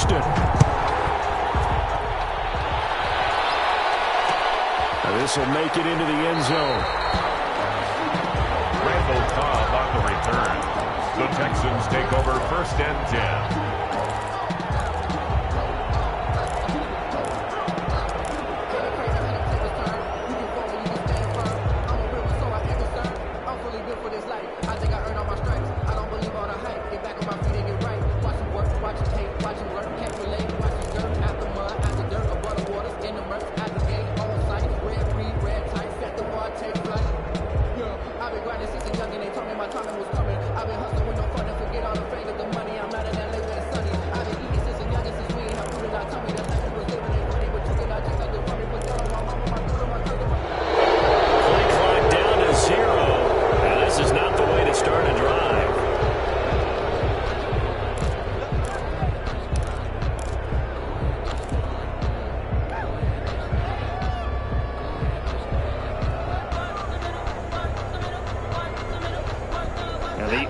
Houston. This will make it into the end zone. Randall Cobb on the return. The Texans take over 1st and 10.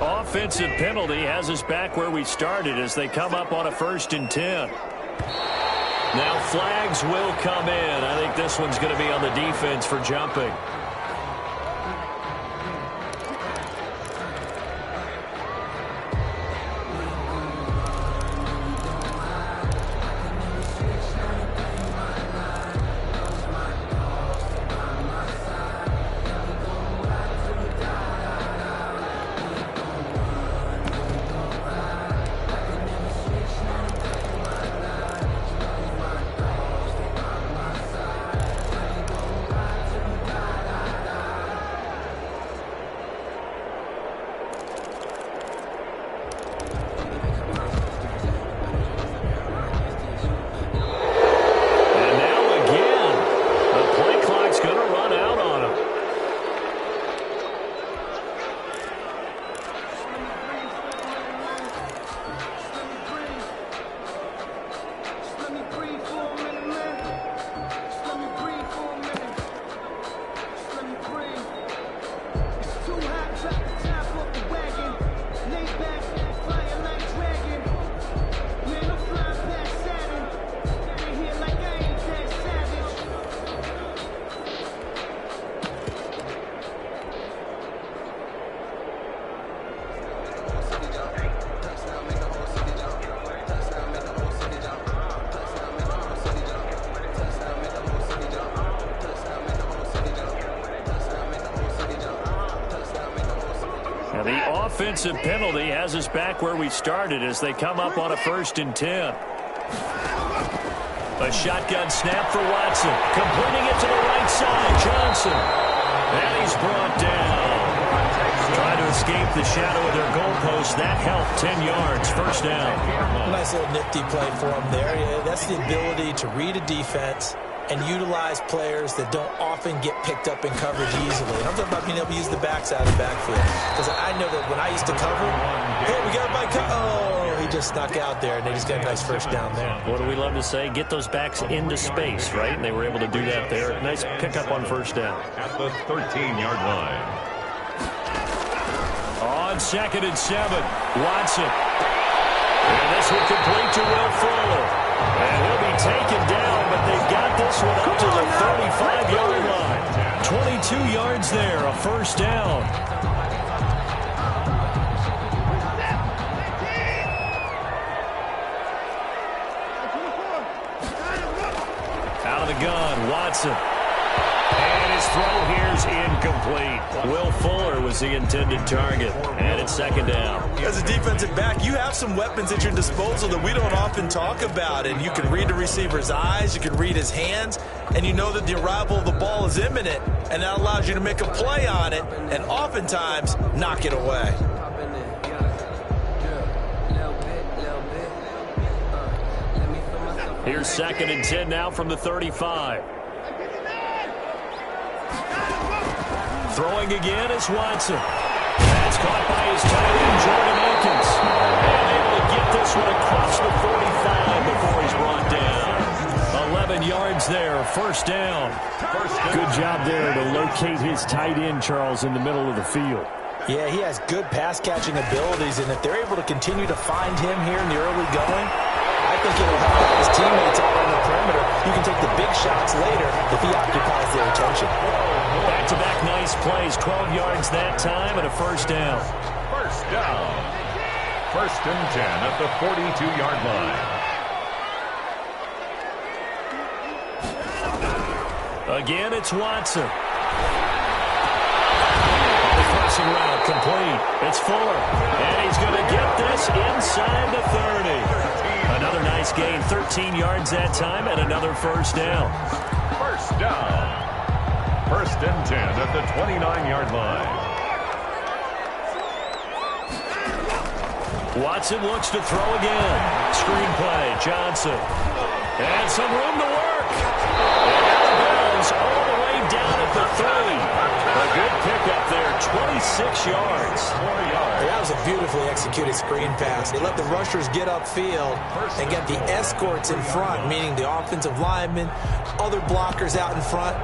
Offensive penalty has us back where we started as they come up on a 1st and 10. Now flags will come in. I think this one's going to be on the defense for jumping. Offensive penalty has us back where we started as they come up on a 1st and 10. A shotgun snap for Watson. Completing it to the right side. Johnson. And he's brought down. Trying to escape the shadow of their goalpost. That helped. 10 yards. 1st down. Nice little nifty play for him there. Yeah, that's the ability to read a defense and utilize players that don't often get picked up in coverage easily. And I'm talking about being able to use the backs out of the backfield. Because I know that when I used to cover, hey, we got my oh, he just snuck out there, and they just got a nice 1st down there. What do we love to say? Get those backs into space, right? And they were able to do that there. Nice pickup on 1st down. At the 13-yard line. On 2nd and 7, Watson. And this will complete to Will Fuller. And he'll be taken down, but they've got this one up to the 35-yard line. 22 yards there, a 1st down. Out of the gun, Watson. And his throw here's incomplete. Will Fuller was the intended target. And it's 2nd down. As a defensive back, you have some weapons at your disposal that we don't often talk about. And you can read the receiver's eyes, you can read his hands, and you know that the arrival of the ball is imminent. And that allows you to make a play on it and oftentimes knock it away. Here's 2nd and 10 now from the 35. Throwing again is Watson. That's caught by his tight end, Jordan Akins. And able to get this one across the 45 before he's brought down. 11 yards there, 1st down. Good job there to locate his tight end, Charles, in the middle of the field. Yeah, he has good pass-catching abilities, and if they're able to continue to find him here in the early going, I think it'll help his teammates out on the perimeter. You can take the big shots later if he occupies their attention. Back-to-back nice plays, 12 yards that time and a first down. First down. First and 10 at the 42-yard line. Again, it's Watson. The crossing route complete. It's Fuller. And he's going to get this inside the 30. Another nice gain, 13 yards that time, and another first down. First down. First and 10 at the 29-yard line. Watson looks to throw again. Screen play, Johnson. And some room to work. And out of bounds all the way down at the 3. A good pickup there, 26 yards. 4 yards. That was a beautifully executed screen pass. They let the rushers get upfield and get the escorts in front, meaning the offensive linemen, other blockers out in front,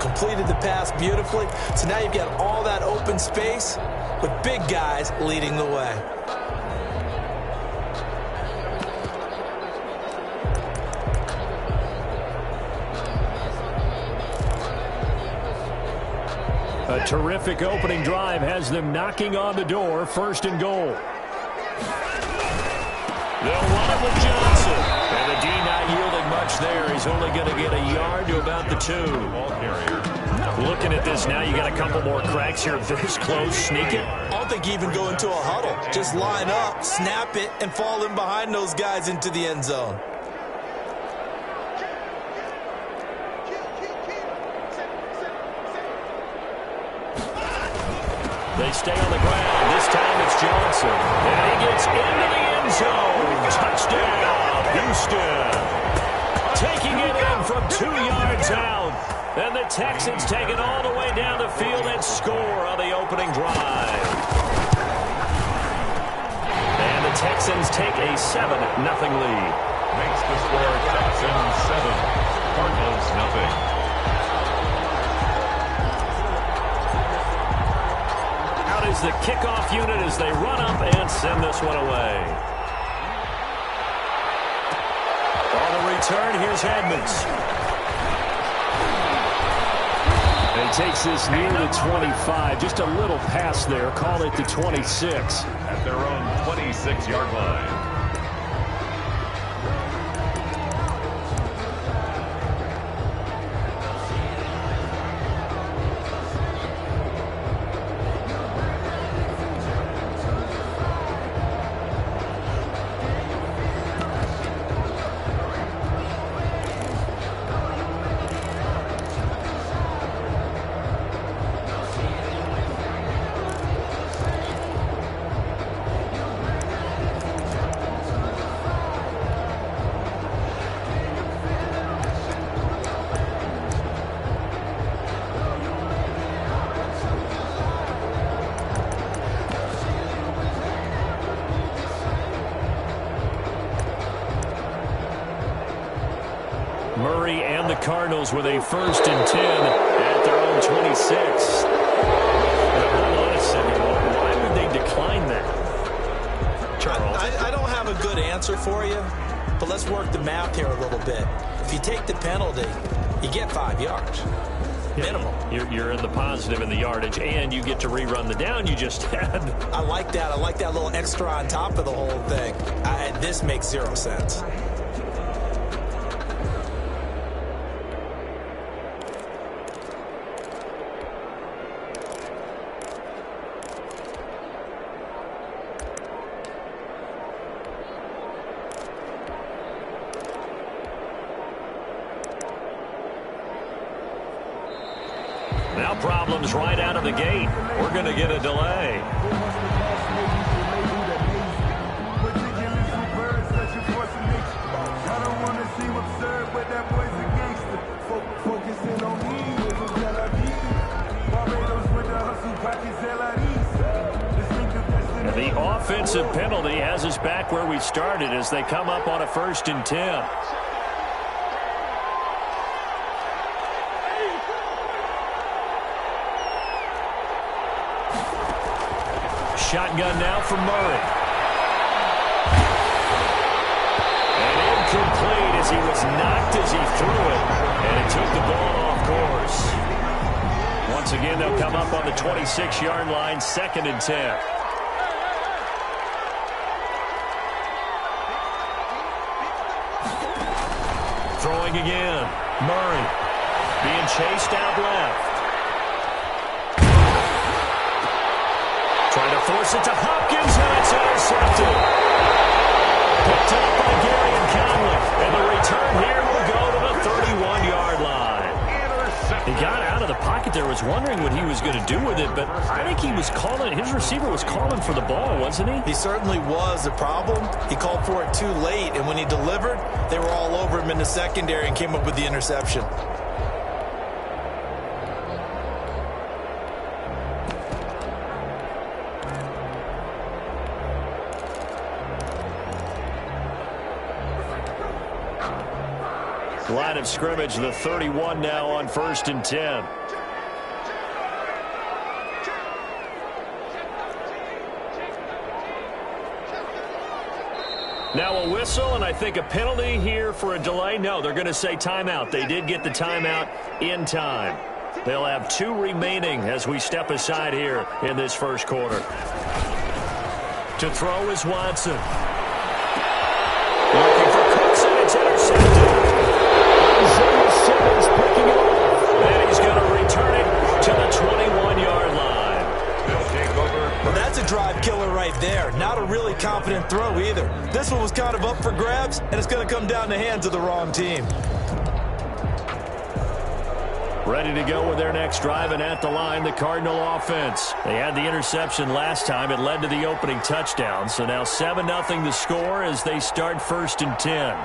completed the pass beautifully. So now you've got all that open space with big guys leading the way. A terrific opening drive has them knocking on the door, first and goal. They'll run it with Johnson. And the D not yielding much there. He's only going to get a yard to about the 2. Ball carrier. Looking at this now, you got a couple more cracks here. This close, sneak it. I don't think you even go into a huddle. Just line up, snap it, and fall in behind those guys into the end zone. They stay on the ground. This time it's Johnson. And he gets into the end zone. Touchdown, Houston. Taking it in from 2 yards out. And the Texans take it all the way down the field and score on the opening drive. And the Texans take a 7-0 lead. Makes the score Texans 7. Cardinals nothing. Is the kickoff unit as they run up and send this one away. On the return, here's Edmonds. And takes this near the 25. Just a little pass there. Call it the 26. At their own 26-yard line. Murray and the Cardinals with a first and 10 at their own 26. Hold on a second. Why would they decline that? Charles? I don't have a good answer for you, but let's work the math here a little bit. If you take the penalty, you get 5 yards. Minimum. You're in the positive in the yardage, and you get to rerun the down you just had. I like that. I like that little extra on top of the whole thing. This makes 0 sense. Now problems right out of the gate. We're going to get a delay. And the offensive penalty has us back where we started as they come up on a first and 10. Shotgun now from Murray. And in as he was knocked as he threw it, and it took the ball off course. Once again, they'll come up on the 26-yard line, 2nd and 10. Throwing again. Murray being chased out left. Trying to force it to Hopkins, and it's intercepted. Picked up by Gary and Conley. And the return here will go to the 31-yard line. He got out of the pocket there, was wondering what he was going to do with it, but I think he was calling, his receiver was calling for the ball, wasn't he? He certainly was. The problem, he called for it too late, and when he delivered, they were all over him in the secondary and came up with the interception. Line of scrimmage, the 31 now on 1st and 10. Now a whistle, and I think a penalty here for a delay. No, they're going to say timeout. They did get the timeout in time. They'll have 2 remaining as we step aside here in this first quarter. To throw is Watson. Looking for Cooks, and it's intercepted. Simmons picking it up. And he's going to return it to the 21-yard line. Well, that's a drive killer right there. Not a really confident throw either. This one was kind of up for grabs, and it's going to come down the hands of the wrong team. Ready to go with their next drive, and at the line, the Cardinal offense. They had the interception last time. It led to the opening touchdown. So now 7-0 the score as they start 1st and 10.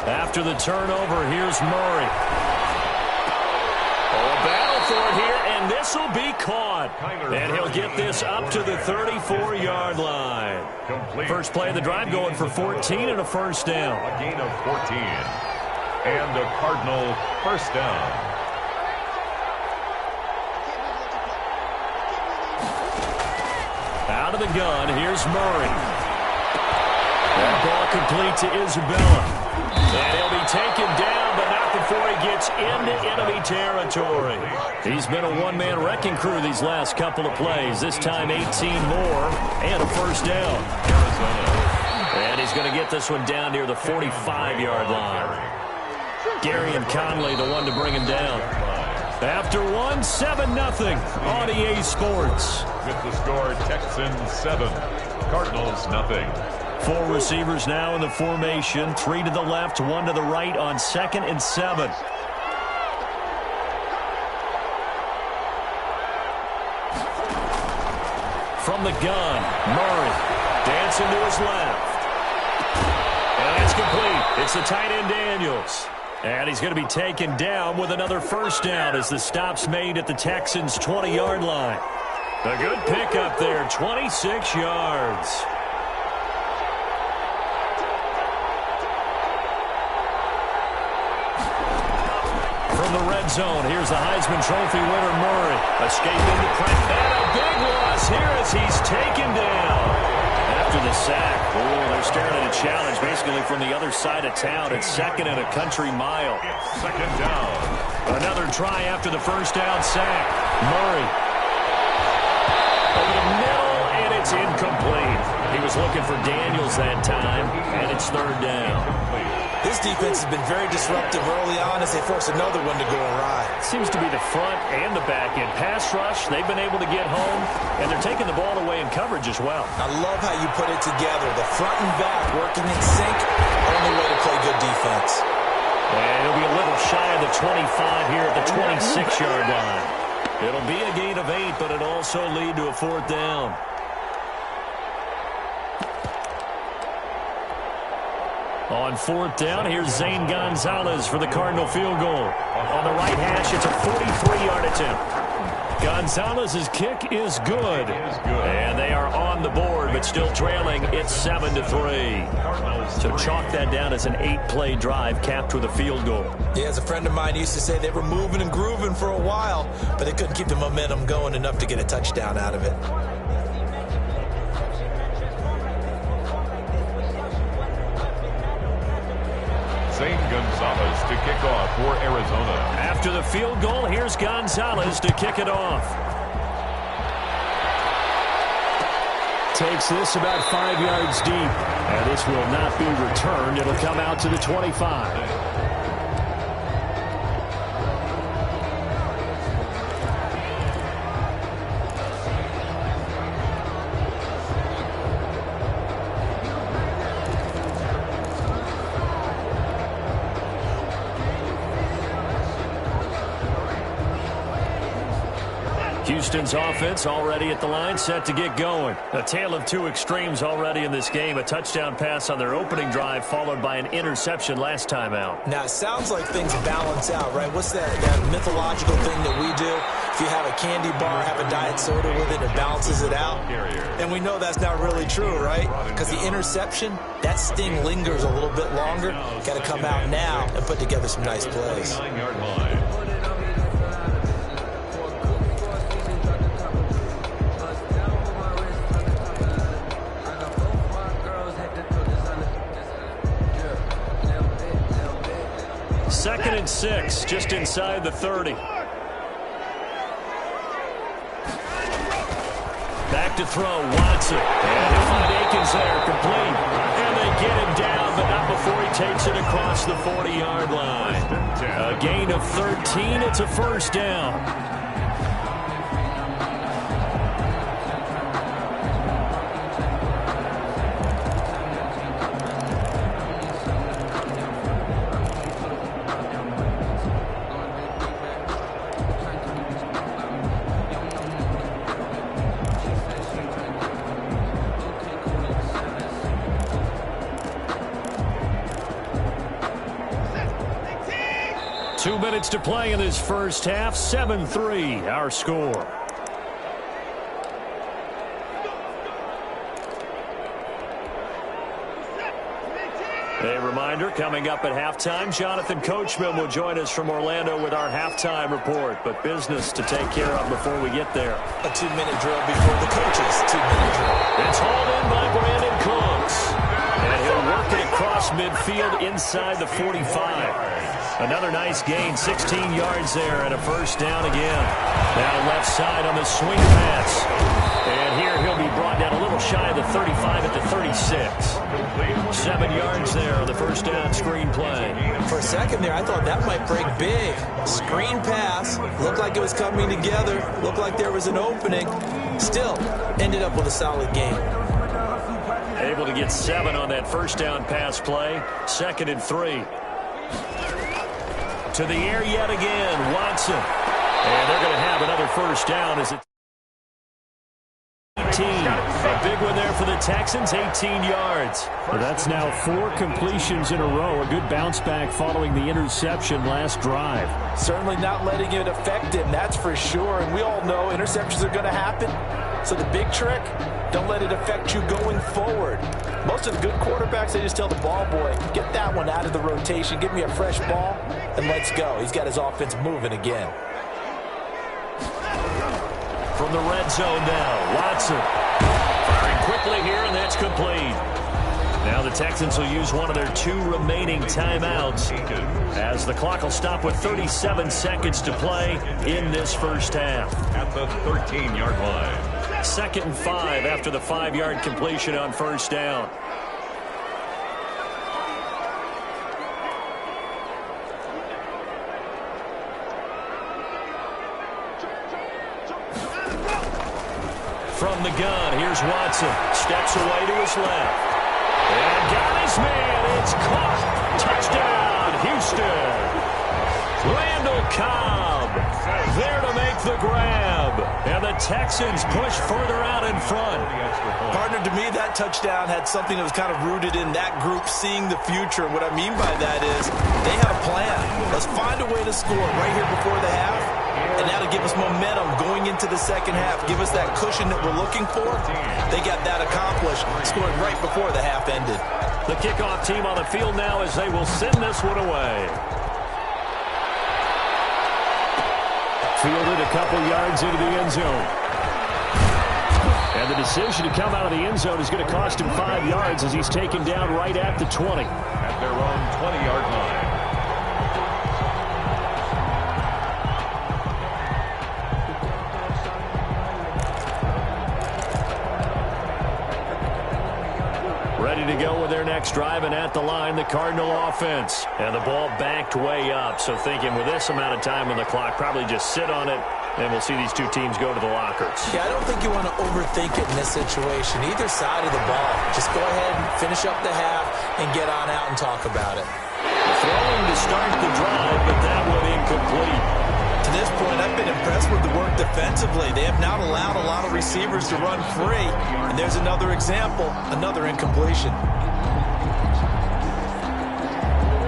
After the turnover, here's Murray. Oh, a battle for it here, and this will be caught. And he'll get this up to the 34-yard line. First play of the drive going for 14 and a first down. A gain of 14. And a Cardinal first down. Out of the gun, here's Murray. That ball complete to Isabella. And he'll be taken down, but not before he gets into enemy territory. He's been a one-man wrecking crew these last couple of plays. This time 18 more and a first down. And he's going to get this one down near the 45-yard line. Gary and Conley, the one to bring him down. After one, 7-0 on EA Sports. With the score, Texans 7, Cardinals nothing. 4 receivers now in the formation. 3 to the left, 1 to the right on 2nd and 7. From the gun, Murray dancing to his left. And it's complete. It's the tight end Daniels. And he's going to be taken down with another first down as the stop's made at the Texans' 20-yard line. A good pickup there, 26 yards. From the red zone, here's the Heisman Trophy winner, Murray. Escaping the pressure. And a big loss here as he's taken down. After the sack, they're staring at a challenge basically from the other side of town. It's 2nd and a country mile. It's 2nd down. Another try after the first down sack. Murray. Over the middle, and it's incomplete. He was looking for Daniels that time, and it's 3rd down. This defense has been very disruptive early on as they force another one to go awry. Seems to be the front and the back end. Pass rush, they've been able to get home, and they're taking the ball away in coverage as well. I love how you put it together. The front and back working in sync, only way to play good defense. And it'll be a little shy of the 25 here at the 26-yard line. It'll be a gain of 8, but it'll also lead to a 4th down. On 4th down, here's Zane Gonzalez for the Cardinal field goal. On the right hash, it's a 43-yard attempt. Gonzalez's kick is good. And they are on the board, but still trailing. It's 7-3. So chalk that down as an 8-play drive capped with a field goal. Yeah, as a friend of mine used to say, they were moving and grooving for a while, but they couldn't keep the momentum going enough to get a touchdown out of it. St. Gonzalez to kick off for Arizona. After the field goal, here's Gonzalez to kick it off. Takes this about 5 yards deep. And this will not be returned. It'll come out to the 25. Houston's offense already at the line, set to get going. A tale of two extremes already in this game. A touchdown pass on their opening drive, followed by an interception last time out. Now, it sounds like things balance out, right? What's that mythological thing that we do? If you have a candy bar, have a diet soda with it, it balances it out. And we know that's not really true, right? Because the interception, that sting lingers a little bit longer. Got to come out now and put together some nice plays. 9-yard line. Second and 6, just inside the 30. Back to throw, Watson. And they find Akins there, complete. And they get him down, but not before he takes it across the 40-yard line. A gain of 13, it's a first down. Two minutes to play in this first half. 7-3, our score. A reminder, coming up at halftime, Jonathan Coachman will join us from Orlando with our halftime report. But business to take care of before we get there. A 2-minute drill before the coaches. 2-minute drill. It's hauled in by Brandon Cooks. And he'll work it across midfield inside the 45. Another nice gain, 16 yards there, and a first down again. Now left side on the swing pass. And here he'll be brought down a little shy of the 35 at the 36. 7 yards there on the first down screen play. For a second there, I thought that might break big. Screen pass. Looked like it was coming together. Looked like there was an opening. Still, ended up with a solid game. Able to get 7 on that first down pass play. 2nd and 3. To the air yet again, Watson. And they're going to have another first down as it's 18. A big one there for the Texans, 18 yards. Well, that's now 4 completions in a row. A good bounce back following the interception last drive. Certainly not letting it affect him, that's for sure. And we all know interceptions are going to happen. So the big trick, don't let it affect you going forward. Most of the good quarterbacks, they just tell the ball boy, get that one out of the rotation, give me a fresh ball, and let's go. He's got his offense moving again. From the red zone now, Watson. Firing quickly here, and that's complete. Now the Texans will use one of their 2 remaining timeouts as the clock will stop with 37 seconds to play in this first half. At the 13-yard line. 2nd and 5 after the 5-yard completion on first down. From the gun, here's Watson. Steps away to his left. And got his man. It's caught. Touchdown, Houston. Randall Cobb there to make the grab. And the Texans push further out in front. Partner, to me, that touchdown had something that was kind of rooted in that group seeing the future. And what I mean by that is they had a plan. Let's find a way to score right here before the half. And that'll give us momentum going into the second half. Give us that cushion that we're looking for. They got that accomplished, scoring right before the half ended. The kickoff team on the field now as they will send this one away. Fielded a couple yards into the end zone. And the decision to come out of the end zone is going to cost him 5 yards as he's taken down right at the 20. At their own 20-yard line. Ready to go with their next drive, and at the line, the Cardinal offense. And the ball backed way up, so thinking with this amount of time on the clock, probably just sit on it, and we'll see these two teams go to the lockers. Yeah, I don't think you want to overthink it in this situation. Either side of the ball. Just go ahead and finish up the half and get on out and talk about it. Throwing to start the drive, but that one incomplete. To this point, I've been impressed with the work defensively. They have not allowed a lot of receivers to run free. And there's another example, another incompletion.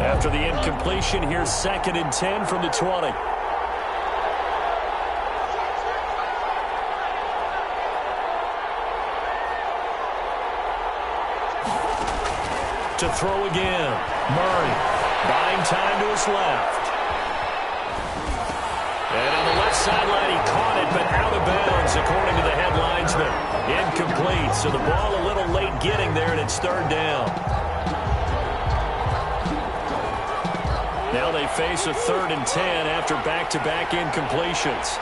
After the incompletion, here's 2nd and 10 from the 20. To throw again. Murray buying time to his left. And on the left sideline, he caught it, but out of bounds, according to the head linesman. Incomplete, so the ball a little late getting there, and it's 3rd down. Now they face a 3rd and 10 after back-to-back incompletions.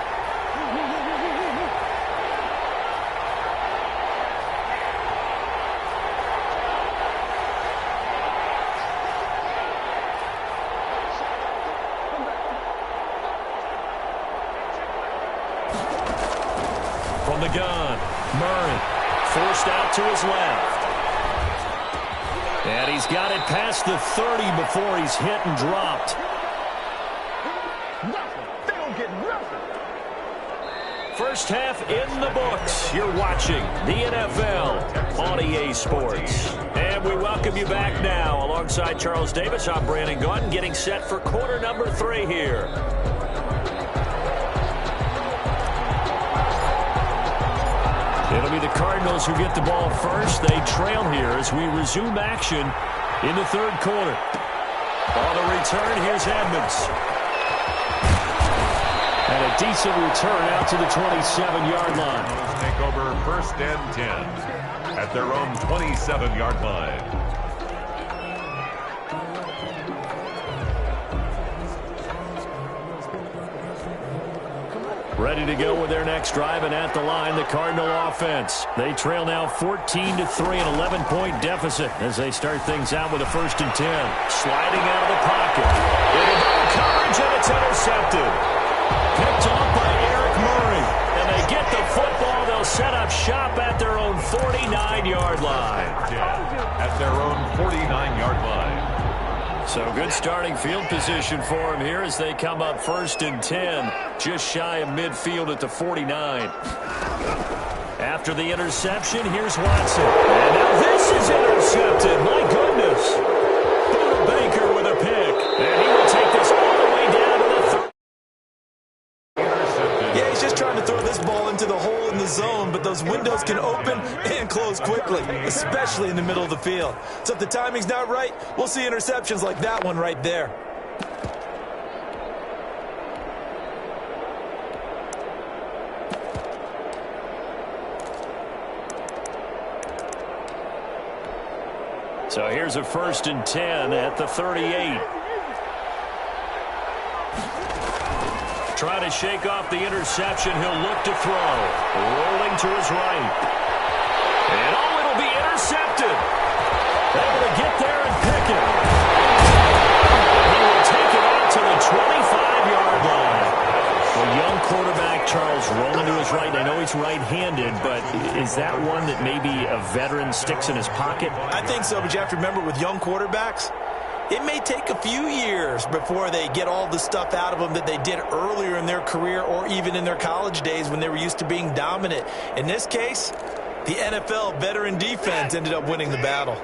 From the gun, Murray forced out to his left. And he's got it past the 30 before he's hit and dropped. First half in the books. You're watching the NFL on EA Sports. And we welcome you back now. Alongside Charles Davis, I'm Brandon Gaudin, getting set for quarter number 3 here. It'll be the Cardinals who get the ball first. They trail here as we resume action in the 3rd quarter. On the return, here's Edmonds. And a decent return out to the 27-yard line. Take over 1st and 10 at their own 27-yard line. Ready to go with their next drive, and at the line, the Cardinal offense. They trail now 14-3, an 11-point deficit as they start things out with a 1st and 10. Sliding out of the pocket. Into double coverage, and it's intercepted. Picked off by Eric Murray. And they get the football. They'll set up shop at their own 49-yard line. At their own 49-yard line. So good starting field position for them here as they come up 1st and 10, just shy of midfield at the 49. After the interception, here's Watson. And now this is intercepted. My goodness. Buda Baker with a pick. And he will take this all the way down to the 30. Yeah, he's just trying to throw this ball into the hole in the zone, but those windows can open and close quickly, especially in the middle of the field. So if the timing's not right, we'll see interceptions like that one right there. So here's a 1st and 10 at the 38. Trying to shake off the interception. He'll look to throw. Rolling to his right. And oh, it'll be intercepted. Able to get there and pick it. He will take it out to the 25-yard line. The young quarterback, Charles, rolling to his right. I know he's right-handed, but is that one that maybe a veteran sticks in his pocket? I think so, but you have to remember with young quarterbacks, it may take a few years before they get all the stuff out of them that they did earlier in their career or even in their college days when they were used to being dominant. In this case, the NFL veteran defense ended up winning the battle.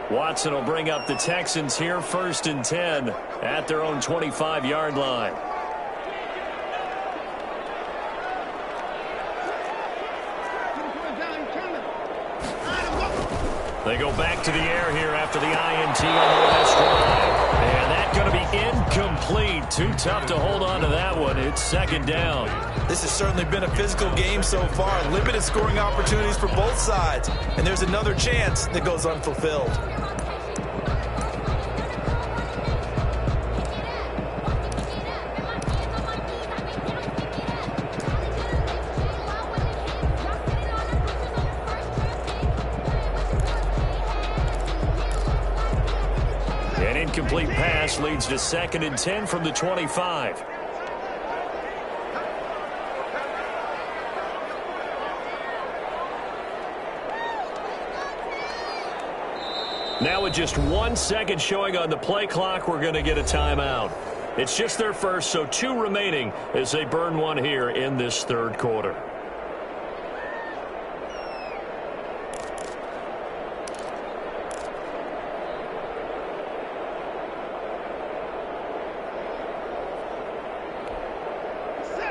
Watson will bring up the Texans here, 1st and 10 at their own 25-yard line. They go back to the air here after the INT on the last drive. And that's going to be incomplete. Too tough to hold on to that one. It's second down. This has certainly been a physical game so far. Limited scoring opportunities for both sides. And there's another chance that goes unfulfilled. An incomplete pass leads to 2nd and 10 from the 25. Now with just 1 second showing on the play clock, we're going to get a timeout. It's just their first, so 2 remaining as they burn one here in this third quarter.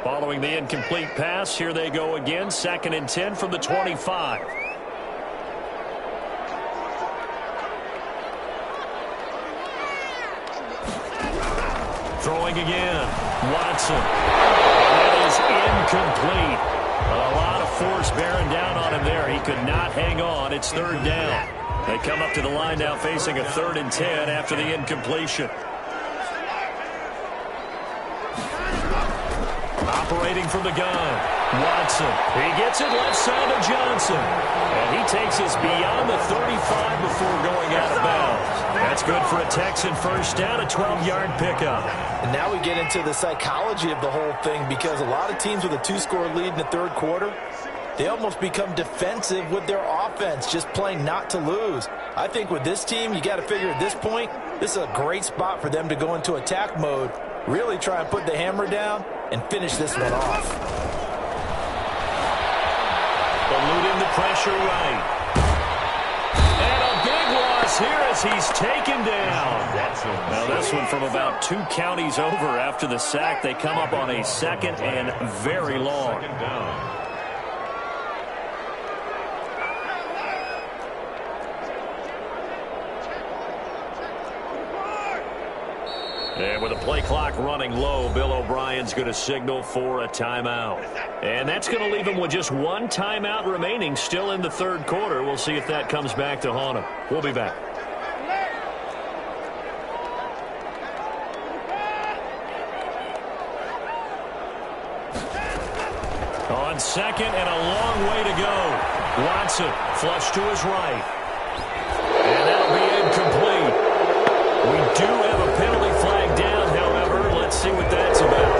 Following the incomplete pass, here they go again. 2nd and 10 from the 25. Throwing again. Watson. That is incomplete. A lot of force bearing down on him there. He could not hang on. It's 3rd down. They come up to the line now facing a 3rd and 10 after the incompletion. Operating from the gun. Watson. He gets it left side of Johnson. And he takes us beyond the 35 before going out of bounds. That's good for a Texan first down, a 12-yard pickup. And now we get into the psychology of the whole thing, because a lot of teams with a 2-score lead in the third quarter, they almost become defensive with their offense, just playing not to lose. I think with this team, you got to figure at this point, this is a great spot for them to go into attack mode, really try and put the hammer down and finish this one off. Eluding the pressure right. And a big loss here as he's taken down. Now this one from about 2 counties over after the sack. They come up on a 2nd and very long. And with the play clock running low, Bill O'Brien's going to signal for a timeout. And that's going to leave him with just 1 timeout remaining still in the third quarter. We'll see if that comes back to haunt him. We'll be back. On 2nd and a long way to go. Watson flush to his right. And that'll be incomplete. We do have a penalty flag down, however. Let's see what that's about.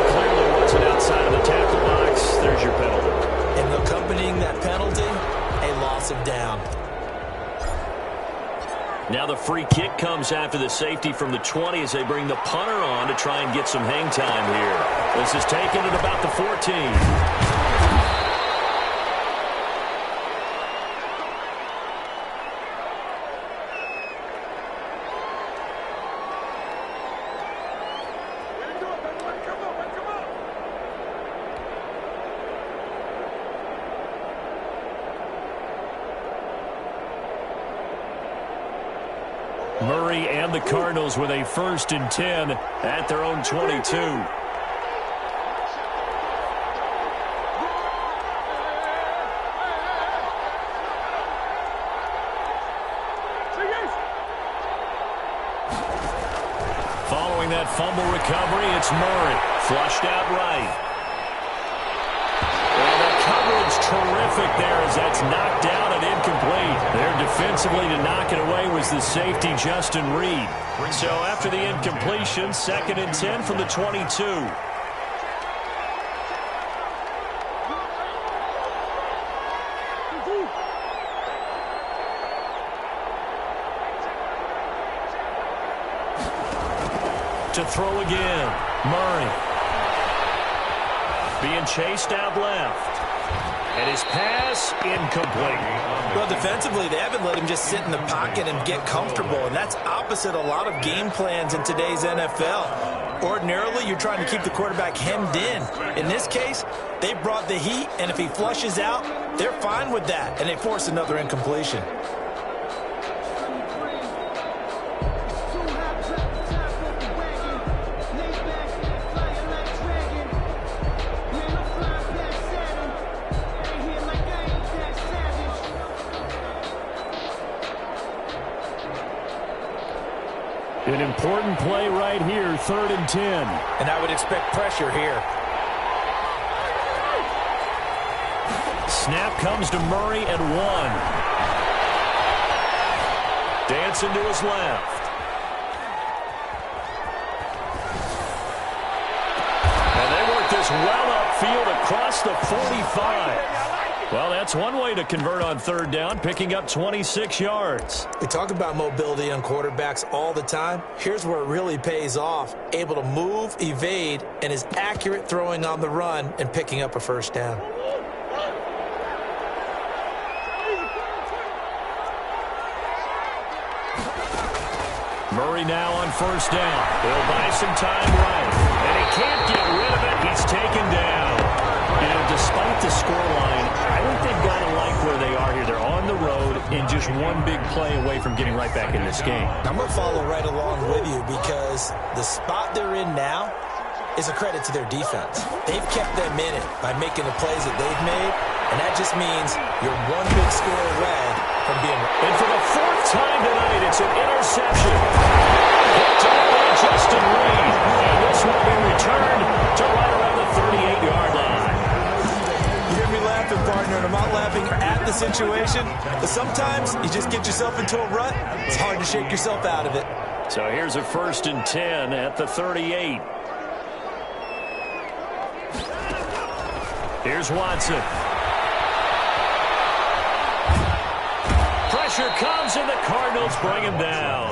Clearly wasn't outside of the tackle box. There's your penalty. And accompanying that penalty, a loss of down. Now the free kick comes after the safety from the 20 as they bring the punter on to try and get some hang time here. This is taken at about the 14. Murray and the Cardinals with a 1st and 10 at their own 22. Following that fumble recovery, it's Murray. Flushed out right. Coverage terrific there as that's knocked down and incomplete. There defensively to knock it away was the safety, Justin Reed. So after the incompletion, 2nd and 10 from the 22. To throw again, Murray. Being chased out left. And his pass, incomplete. Well, defensively, they haven't let him just sit in the pocket and get comfortable, and that's opposite a lot of game plans in today's NFL. Ordinarily, you're trying to keep the quarterback hemmed in. In this case, they brought the heat, and if he flushes out, they're fine with that, and they force another incompletion. An important play right here, 3rd and 10. And I would expect pressure here. Snap comes to Murray at 1. Dancing to his left. And they work this well upfield across the 45. Well, that's one way to convert on 3rd down, picking up 26 yards. We talk about mobility on quarterbacks all the time. Here's where it really pays off. Able to move, evade, and is accurate throwing on the run and picking up a 1st down. Murray now on 1st down. He'll buy some time right. And he can't get rid of it. He's taken down. You know, despite the scoreline, I think they've got to like where they are here. They're on the road and just one big play away from getting right back in this game. I'm going to follow right along with you because the spot they're in now is a credit to their defense. They've kept them in it by making the plays that they've made, and that just means you're one big score away from being... And for the 4th time tonight, it's an interception. Picked up by Justin Reed. And this will be returned to right around the 38-yard line. You hear me laughing, partner, and I'm not laughing at the situation, but sometimes you just get yourself into a rut. It's hard to shake yourself out of it. So here's a 1st and 10 at the 38. Here's Watson. Pressure comes, and the Cardinals bring him down.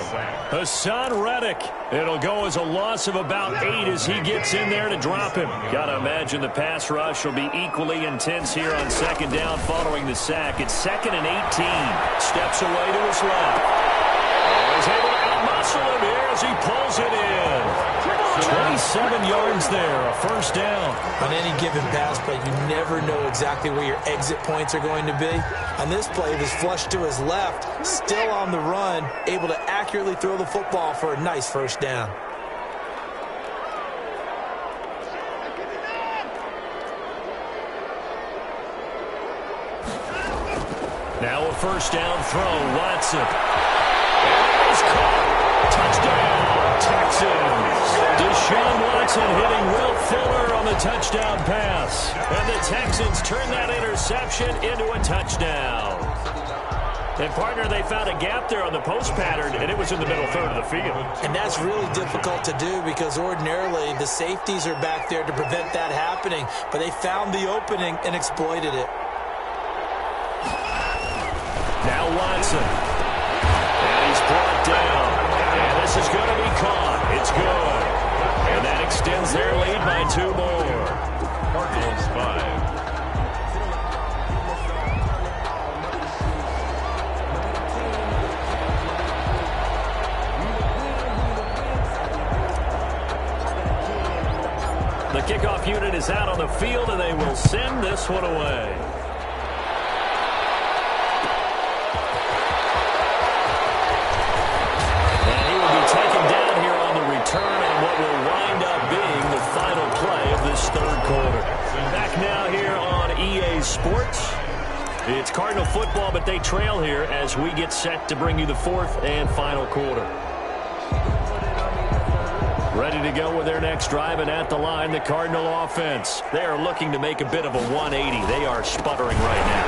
Hassan Reddick. It'll go as a loss of about 8 as he gets in there to drop him. Gotta imagine the pass rush will be equally intense here on 2nd down following the sack. It's 2nd and 18. Steps away to his left. He's able to outmuscle him here as he pulls it in. 27 yards there, a 1st down. On any given pass play, you never know exactly where your exit points are going to be. On this play, it was flushed to his left, still on the run, able to accurately throw the football for a nice 1st down. Now a 1st down throw, Watson. He's caught. Touchdown, Texans. Deshaun Watson hitting Will Fuller on the touchdown pass. And the Texans turn that interception into a touchdown. And, partner, they found a gap there on the post pattern, and it was in the middle 3rd of the field. And that's really difficult to do because ordinarily the safeties are back there to prevent that happening. But they found the opening and exploited it. Now Watson. And he's brought down. And this is going to be caught. It's good. And that extends their lead by 2 more. Cardinals 5. The kickoff unit is out on the field, and they will send this one away. And he will be taken down here on the return on what will wind up being the final play of this 3rd quarter. Back now here on EA Sports. It's Cardinal football, but they trail here as we get set to bring you the 4th and final quarter. Ready to go with their next drive, and at the line, the Cardinal offense. They are looking to make a bit of a 180. They are sputtering right now.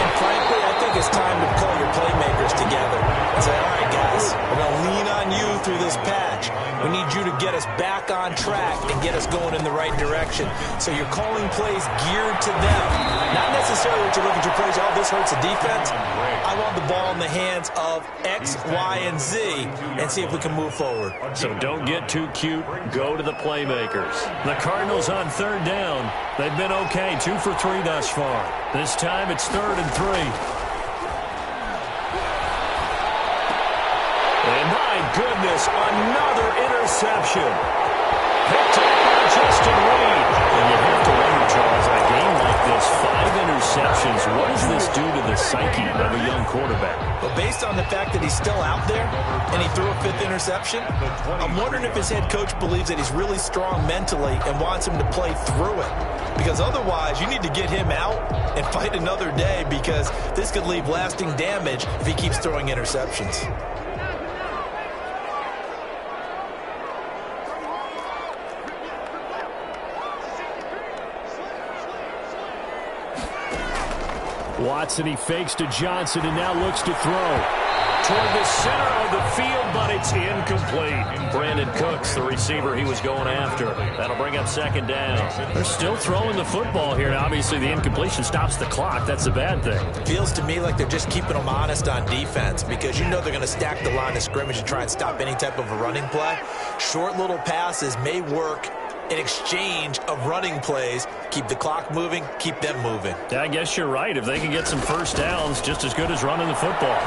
And frankly, I think it's time to pull your playmakers together and say, all right, guys, we're going to lean on you through this patch. We need you to get us back on track and get us going in the right direction. So you're calling plays geared to them. Not necessarily that you look at your plays, oh, this hurts the defense. I want the ball in the hands of X, Y, and Z and see if we can move forward. So don't get too cute. Go to the playmakers. The Cardinals on 3rd down. They've been okay, 2 for 3 thus far. This time it's 3rd and 3. And my goodness, another interception. Picked up by Justin Reed. And you have to wonder, Charles, a game like this, 5 interceptions, what does this do to the psyche of a young quarterback? But based on the fact that he's still out there and he threw a 5th interception, I'm wondering if his head coach believes that he's really strong mentally and wants him to play through it. Because otherwise, you need to get him out and fight another day because this could leave lasting damage if he keeps throwing interceptions. Watson, he fakes to Johnson and now looks to throw. Toward the center of the field, but it's incomplete. Brandon Cooks, the receiver he was going after. That'll bring up second down. They're still throwing the football here, and obviously the incompletion stops the clock. That's a bad thing. Feels to me like they're just keeping them honest on defense because you know they're going to stack the line of scrimmage and try and stop any type of a running play. Short little passes may work in exchange of running plays. Keep the clock moving, keep them moving. Yeah, I guess you're right. If they can get some first downs, just as good as running the football.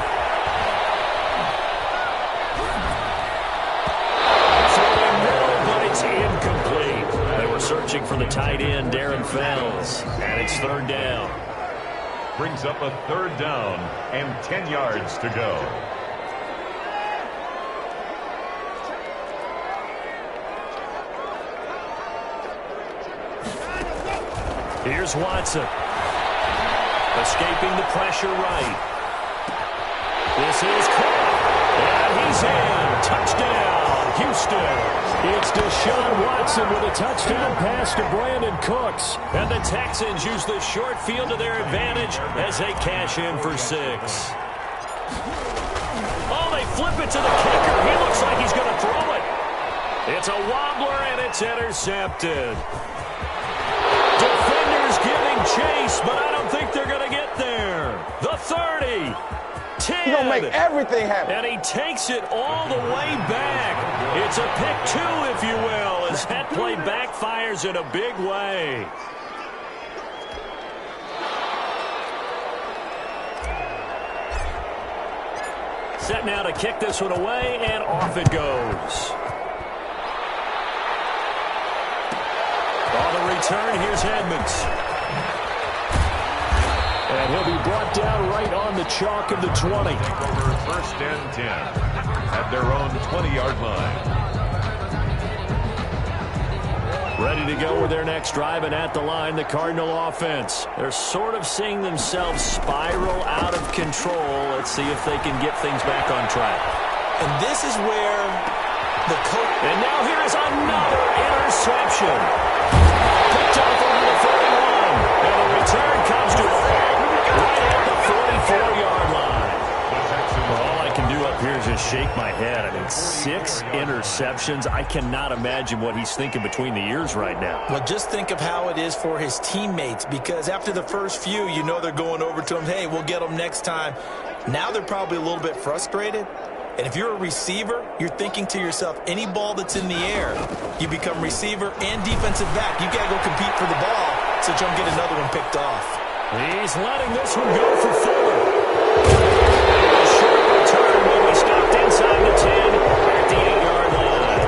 Incomplete. They were searching for the tight end, Darren Fells, and it's third down. Brings up a third down and 10 yards to go. Here's Watson. Escaping the pressure right. This is caught. And he's in. Touchdown, Houston. It's Deshaun Watson with a touchdown pass to Brandon Cooks. And the Texans use the short field to their advantage as they cash in for 6. Oh, they flip it to the kicker. He looks like he's going to throw it. It's a wobbler, and it's intercepted. Defenders giving chase, but I don't think they're going to get there. The 30. 10. He's going to make everything happen. And he takes it all the way back. It's a pick 2, if you will, as that play backfires in a big way. Set now to kick this one away, and off it goes. On the return, here's Edmonds. And he'll be brought down right on the chalk of the 20. First and 10 at their own 20-yard line. Ready to go with their next drive, and at the line, the Cardinal offense. They're sort of seeing themselves spiral out of control. Let's see if they can get things back on track. And this is where the coach... And now here is another interception. Picked up around the 41. And the return comes to right at the 44-yard line. All I can do up here is just shake my head. I mean, 6 interceptions. I cannot imagine what he's thinking between the ears right now. Well, just think of how it is for his teammates, because after the first few, you know they're going over to him, hey, we'll get them next time. Now they're probably a little bit frustrated. And if you're a receiver, you're thinking to yourself, any ball that's in the air, you become receiver and defensive back. You got to go compete for the ball so you don't get another one picked off. He's letting this one go for 4. A short return will be stopped inside the 10 at the 8-yard line.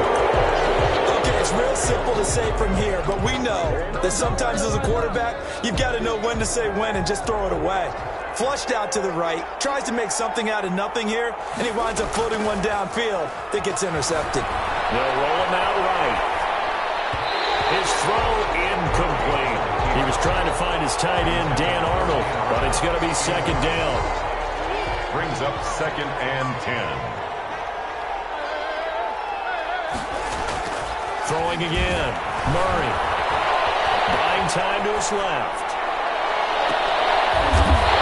Okay, it's real simple to say from here, but we know that sometimes as a quarterback, you've got to know when to say when and just throw it away. Flushed out to the right, tries to make something out of nothing here, and he winds up floating one downfield that gets intercepted. They'll roll him out right. His throw incomplete. He was trying to find his tight end, Dan Arnold, but it's going to be second down. Brings up second and 10. Throwing again. Murray. Buying time to his left.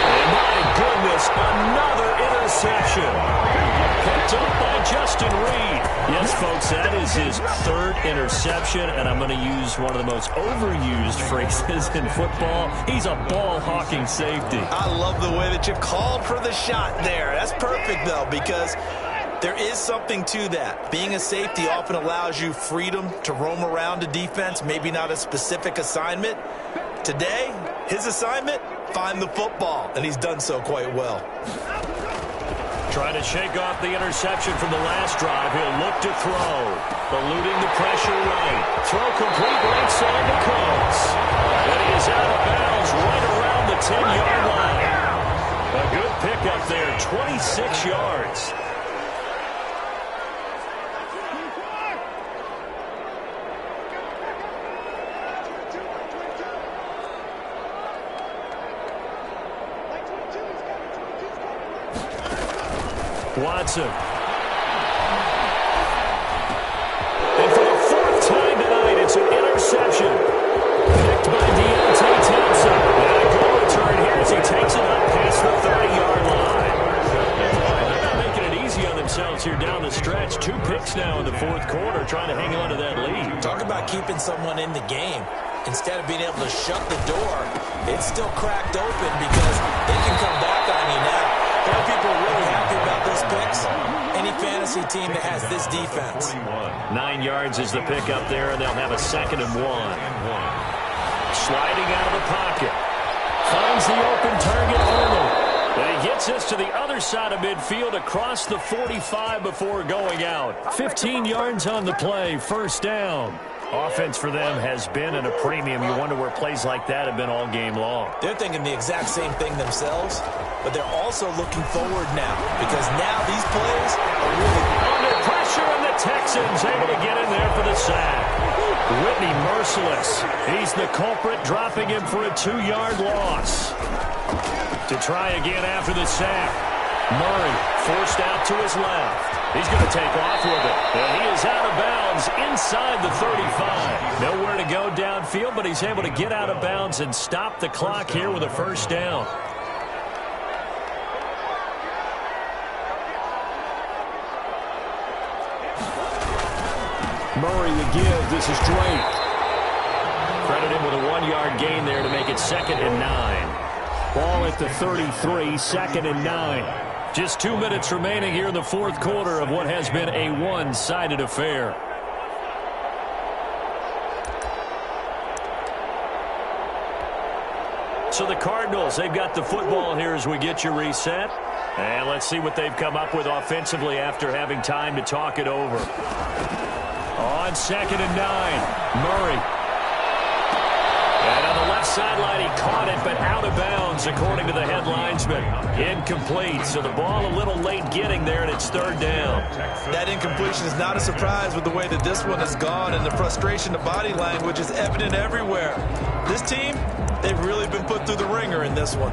And my goodness, another interception. Picked up by Justin Reed. Yes, folks, that is his 3rd interception, and I'm going to use one of the most overused phrases in football. He's a ball-hawking safety. I love the way that you called for the shot there. That's perfect, though, because there is something to that. Being a safety often allows you freedom to roam around a defense, maybe not a specific assignment. Today, his assignment, find the football, and he's done so quite well. Trying to shake off the interception from the last drive. He'll look to throw. Eluding the pressure right. Throw complete right side to Cooks. And he is out of bounds right around the 10-yard line. A good pickup there, 26 yards. Watson. And for the 4th time tonight, it's an interception. Picked by Deontay Thompson. And a good return here as he takes it up trying to hang on to that lead. Talk about keeping someone in the game. Instead of being able to shut the door, it's still cracked open because they can come back on you now. There are people really happy about those picks. Any fantasy team that has this defense. 9 yards is the pick up there, and they'll have a 2nd and 1. Sliding out of the pocket. Finds the open target, Arnold. And he gets us to the other side of midfield across the 45 before going out. 15 yards on the play, 1st down. Offense for them has been at a premium. You wonder where plays like that have been all game long. They're thinking the exact same thing themselves, but they're also looking forward now because now these plays are really under pressure, and the Texans able to get in there for the sack. Whitney merciless. He's the culprit, dropping him for a 2-yard loss. To try again after the sack. Murray forced out to his left. He's going to take off with it. And he is out of bounds inside the 35. Nowhere to go downfield, but he's able to get out of bounds and stop the clock here with a 1st down. Murray the give. This is Drake. Credit him with a 1-yard gain there to make it 2nd and 9. Ball at the 33, 2nd and 9. Just 2 minutes remaining here in the 4th quarter of what has been a one-sided affair. So the Cardinals, they've got the football here as we get you reset. And let's see what they've come up with offensively after having time to talk it over. On 2nd and 9, Murray. And on the left sideline, he caught it, but out of bounds, according to the head linesman. Incomplete, so the ball a little late getting there, and it's 3rd down. That incompletion is not a surprise with the way that this one has gone, and the frustration, the body language is evident everywhere. This team, they've really been put through the ringer in this one.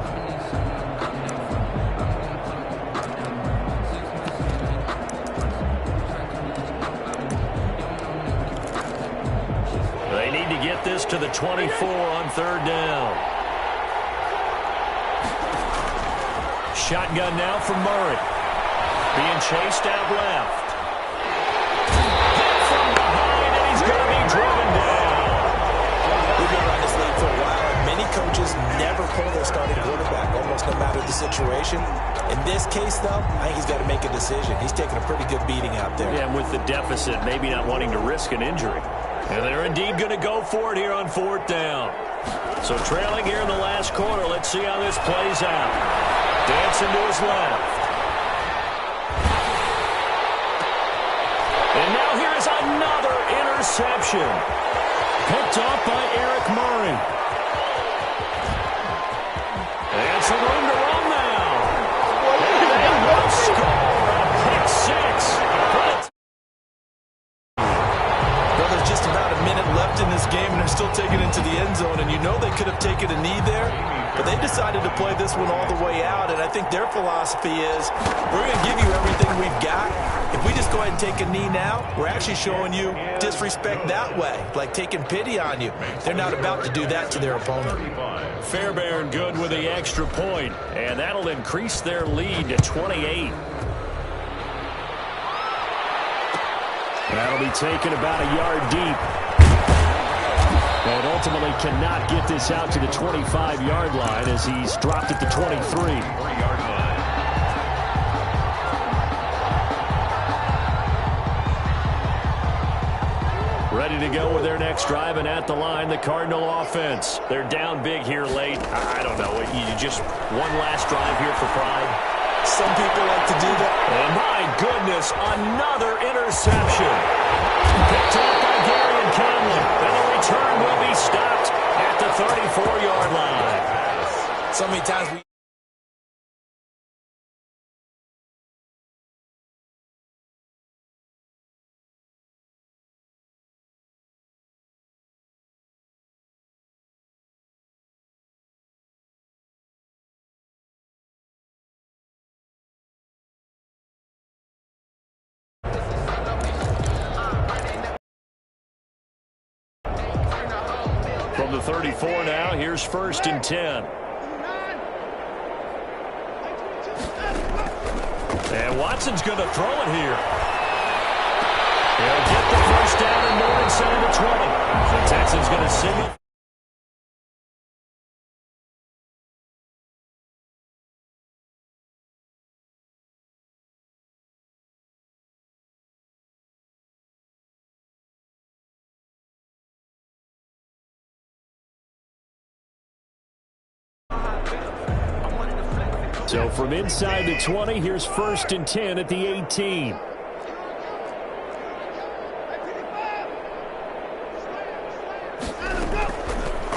They need to get this to the 24 on 3rd down. Shotgun now from Murray. Being chased out left. Hit from behind, and he's going to be driven down. We've been around this league for a while, and many coaches never pull their starting quarterback, almost no matter the situation. In this case, though, I think he's got to make a decision. He's taking a pretty good beating out there. Yeah, and with the deficit, maybe not wanting to risk an injury. And they're indeed going to go for it here on 4th down. So trailing here in the last quarter, let's see how this plays out. Dancing to his left. And now here is another interception. Picked off by Eric Murray. And some room to run now. And they will score a pick 6. There's just about a minute left in this game, and they're still taking it to the end zone. And you know they could have taken a knee there, but they decided to play this one all the way out. And I think their philosophy is, we're going to give you everything we've got. If we just go ahead and take a knee now, we're actually showing you disrespect that way, like taking pity on you. They're not about to do that to their opponent. Fairbairn good with the extra point, and that'll increase their lead to 28. That'll be taken about a yard deep. And ultimately cannot get this out to the 25-yard line as he's dropped at the 23. 3-yard line. Ready to go with their next drive, and at the line, the Cardinal offense. They're down big here late. I don't know. You just one last drive here for pride. Some people like to do that. And my goodness, another interception. Picked off by Gary and Conley. And the return will be stopped at the 34-yard line. So many times we... From the 34 now, here's 1st and 10. And Watson's going to throw it here. They'll get the first down and more inside the 20. The Texans going to send it. So from inside the 20, here's 1st and 10 at the 18.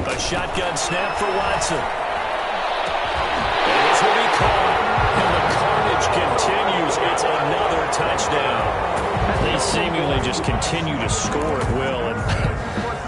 A shotgun snap for Watson. And this will be caught. And the carnage continues. It's another touchdown. They seemingly just continue to score at will. And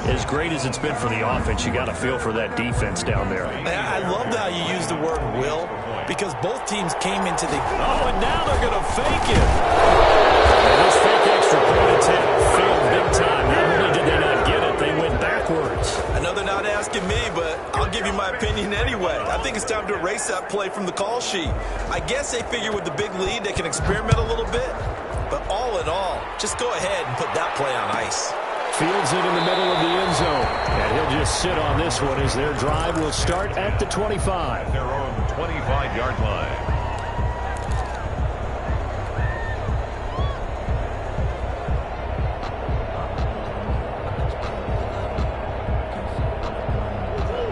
as great as it's been for the offense, you got to feel for that defense down there. I love how you use the word will, because both teams came into the... Oh, and now they're going to fake it. And this fake extra point attempt failed big time. Not only did they not get it, they went backwards. I know they're not asking me, but I'll give you my opinion anyway. I think it's time to erase that play from the call sheet. I guess they figure with the big lead they can experiment a little bit. But all in all, just go ahead and put that play on ice. Fields it in the middle of the end zone. And he'll just sit on this one as their drive will start at the 25. Their own 25-yard line.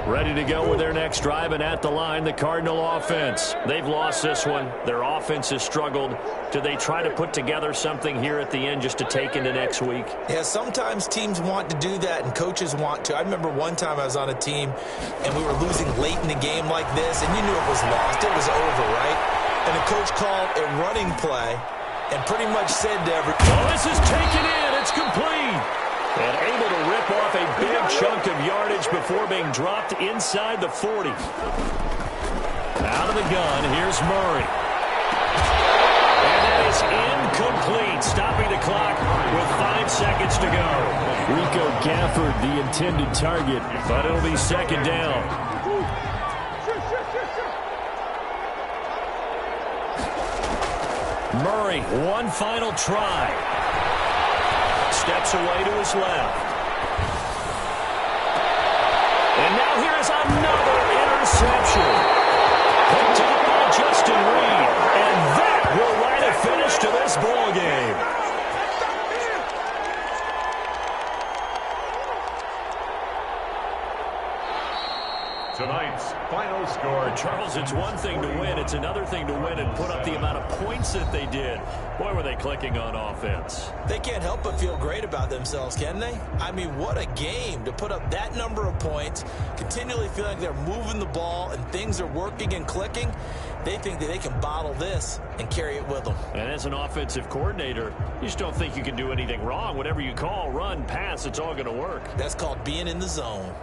Ready to go with their next drive, and at the line, the Cardinal offense. They've lost this one. Their offense has struggled. Do they try to put together something here at the end just to take into next week? Yeah, sometimes teams want to do that, and coaches want to. I remember one time I was on a team, and we were losing late in the game like this, and you knew it was lost. It was over, right? And the coach called a running play and pretty much said to everyone, "Oh, this is taken in. It's complete." And able to rip off a big chunk of yardage before being dropped inside the 40. Out of the gun, here's Murray. And that is incomplete, stopping the clock with 5 seconds to go. Rico Gafford, the intended target, but it'll be 2nd down. Murray, one final try. Steps away to his left. And now here is another interception. Picked up by Justin Reed. And that will write a finish to this ball game. Tonight's final score. Charles, it's one thing to win. It's another thing to win and put up the amount of points that they did. Boy, were they clicking on offense. They can't help but feel great about themselves, can they? I mean, what a game to put up that number of points, continually feeling like they're moving the ball and things are working and clicking. They think that they can bottle this and carry it with them. And as an offensive coordinator, you just don't think you can do anything wrong. Whatever you call, run, pass, it's all going to work. That's called being in the zone.